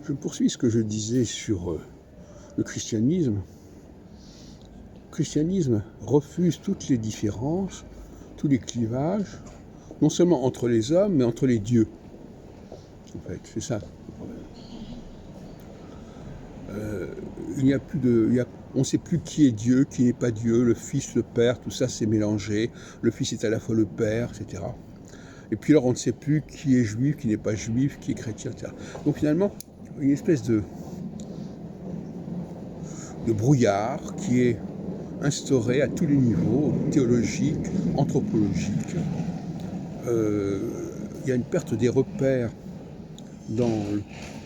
Je poursuis ce que je disais sur le christianisme. Le christianisme refuse toutes les différences, tous les clivages, non seulement entre les hommes, mais entre les dieux. En fait, c'est ça le problème. On ne sait plus qui est Dieu, qui n'est pas Dieu, le Fils, le Père, tout ça s'est mélangé. Le Fils est à la fois le Père, etc. Et puis alors on ne sait plus qui est juif, qui n'est pas juif, qui est chrétien, etc. Donc finalement, une espèce de brouillard qui est instauré à tous les niveaux, théologiques, anthropologiques. Il y a une perte des repères,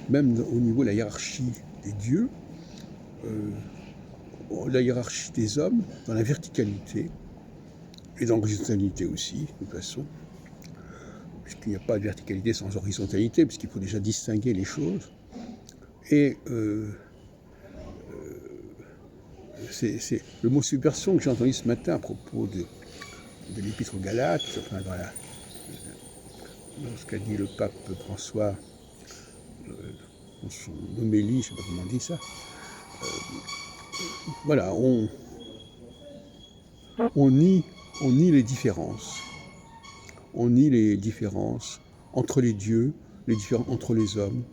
même au niveau de la hiérarchie des dieux, la hiérarchie des hommes, dans la verticalité, et dans l'horizontalité aussi, de toute façon, puisqu'il n'y a pas de verticalité sans horizontalité, puisqu'il faut déjà distinguer les choses. Et c'est le mot subversion que j'ai entendu ce matin à propos de l'épître aux Galates, enfin dans ce qu'a dit le pape François dans son homélie, je ne sais pas comment on dit ça. Voilà, on nie les différences. On nie les différences entre les dieux, les différences entre les hommes.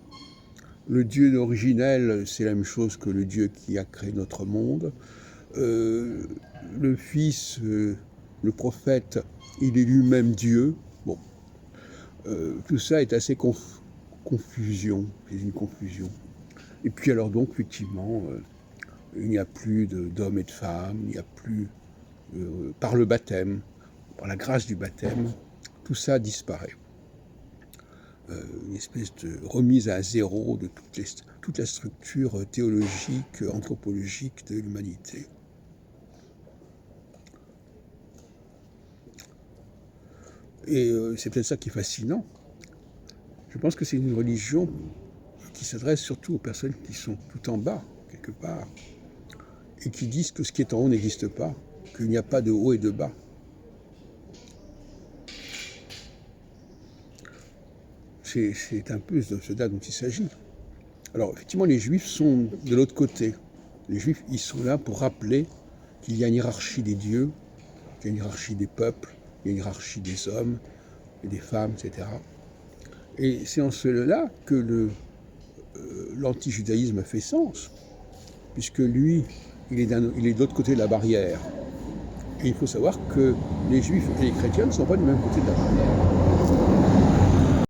Le Dieu originel, c'est la même chose que le Dieu qui a créé notre monde. Le Fils, le prophète, il est lui-même Dieu. Bon, tout ça est assez confusion, c'est une confusion. Et puis alors donc, effectivement, il n'y a plus d'hommes et de femmes, il n'y a plus, par le baptême, par la grâce du baptême, tout ça disparaît. Une espèce de remise à zéro de toute la structure théologique, anthropologique de l'humanité. Et c'est peut-être ça qui est fascinant. Je pense que c'est une religion qui s'adresse surtout aux personnes qui sont tout en bas, quelque part, et qui disent que ce qui est en haut n'existe pas, qu'il n'y a pas de haut et de bas. C'est un peu de cela dont il s'agit. Alors, effectivement, les Juifs sont de l'autre côté. Les Juifs, ils sont là pour rappeler qu'il y a une hiérarchie des dieux, qu'il y a une hiérarchie des peuples, il y a une hiérarchie des hommes et des femmes, etc. Et c'est en cela que l'anti-judaïsme fait sens, puisque lui, il est de l'autre côté de la barrière. Et il faut savoir que les Juifs et les chrétiens ne sont pas du même côté de la barrière.